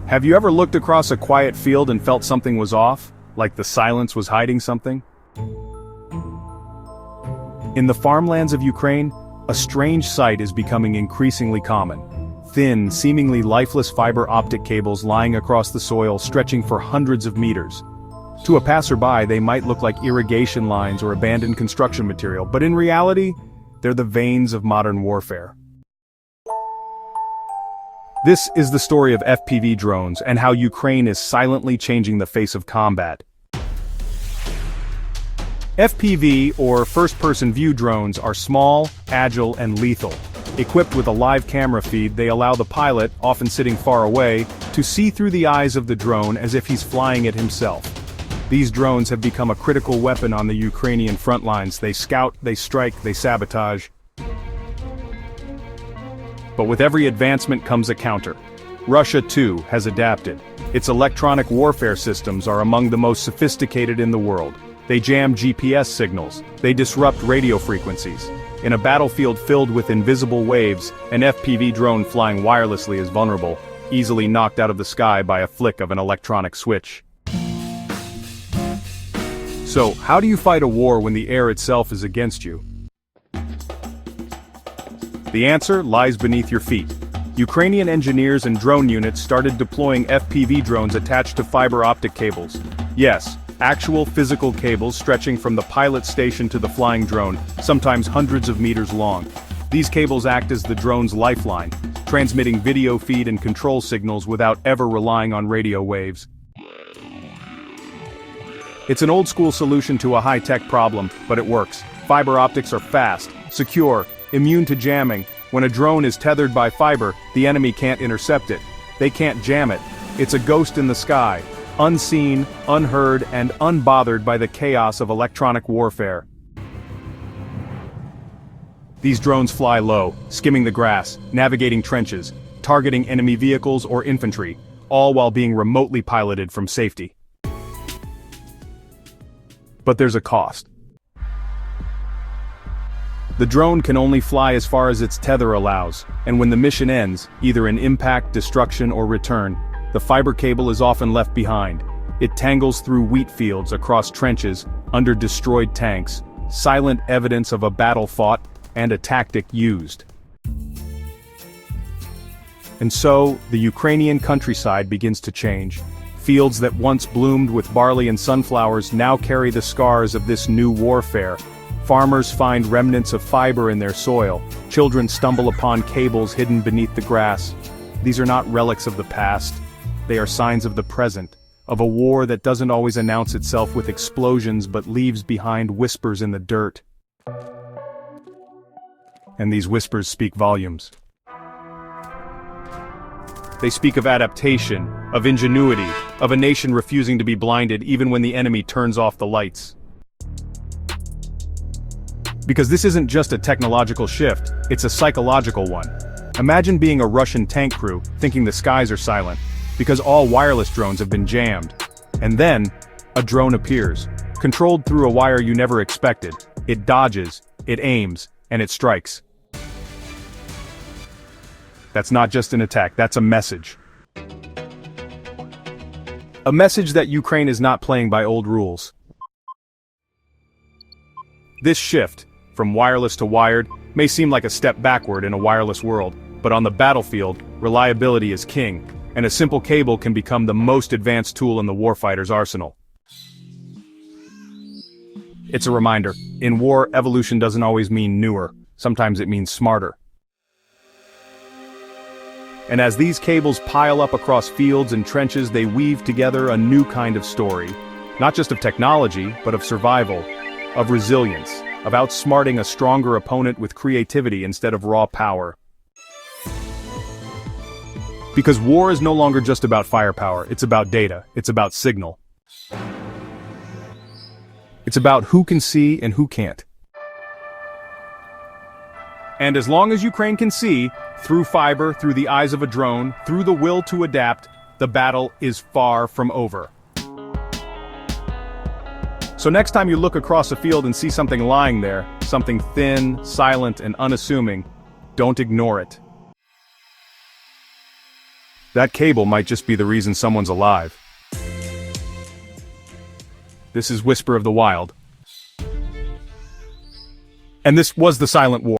Have you ever looked across a quiet field and felt something was off, like the silence was hiding something? In the farmlands of Ukraine, a strange sight is becoming increasingly common. Thin, seemingly lifeless fiber optic cables lying across the soil stretching for hundreds of meters. To a passerby, they might look like irrigation lines or abandoned construction material, but in reality, they're the veins of modern warfare. This is the story of FPV drones and how Ukraine is silently changing the face of combat. FPV, or first-person view drones, are small, agile, and lethal. Equipped with a live camera feed, they allow the pilot, often sitting far away, to see through the eyes of the drone as if he's flying it himself. These drones have become a critical weapon on the Ukrainian front lines. They scout, they strike, they sabotage. But with every advancement comes a counter. Russia, too, has adapted. Its electronic warfare systems are among the most sophisticated in the world. They jam GPS signals. They disrupt radio frequencies. In a battlefield filled with invisible waves, an FPV drone flying wirelessly is vulnerable, easily knocked out of the sky by a flick of an electronic switch. So, how do you fight a war when the air itself is against you? The answer lies beneath your feet. Ukrainian engineers and drone units started deploying FPV drones attached to fiber optic cables. Yes, actual physical cables stretching from the pilot station to the flying drone, sometimes hundreds of meters long. These cables act as the drone's lifeline, transmitting video feed and control signals without ever relying on radio waves. It's an old-school solution to a high-tech problem, but it works. Fiber optics are fast, secure, immune to jamming. When a drone is tethered by fiber, the enemy can't intercept it. They can't jam it. It's a ghost in the sky, unseen, unheard, and unbothered by the chaos of electronic warfare. These drones fly low, skimming the grass, navigating trenches, targeting enemy vehicles or infantry, all while being remotely piloted from safety. But there's a cost. The drone can only fly as far as its tether allows, and when the mission ends, either in impact, destruction, or return, the fiber cable is often left behind. It tangles through wheat fields, across trenches, under destroyed tanks, silent evidence of a battle fought and a tactic used. And so, the Ukrainian countryside begins to change. Fields that once bloomed with barley and sunflowers now carry the scars of this new warfare. Farmers find remnants of fiber in their soil. Children stumble upon cables hidden beneath the grass. These are not relics of the past. They are signs of the present, of a war that doesn't always announce itself with explosions but leaves behind whispers in the dirt. And these whispers speak volumes. They speak of adaptation, of ingenuity, of a nation refusing to be blinded even when the enemy turns off the lights. Because this isn't just a technological shift, it's a psychological one. Imagine being a Russian tank crew, thinking the skies are silent, because all wireless drones have been jammed. And then, a drone appears, controlled through a wire you never expected. It dodges, it aims, and it strikes. That's not just an attack, that's a message. A message that Ukraine is not playing by old rules. This shift, from wireless to wired, may seem like a step backward in a wireless world, but on the battlefield, reliability is king, and a simple cable can become the most advanced tool in the warfighter's arsenal. It's a reminder, in war, evolution doesn't always mean newer, sometimes it means smarter. And as these cables pile up across fields and trenches, they weave together a new kind of story, not just of technology, but of survival, of resilience, of outsmarting a stronger opponent with creativity instead of raw power. Because war is no longer just about firepower, it's about data, it's about signal. It's about who can see and who can't. And as long as Ukraine can see, through fiber, through the eyes of a drone, through the will to adapt, the battle is far from over. So next time you look across a field and see something lying there, something thin, silent, and unassuming, don't ignore it. That cable might just be the reason someone's alive. This is Whisper of the Wild. And this was the Silent War.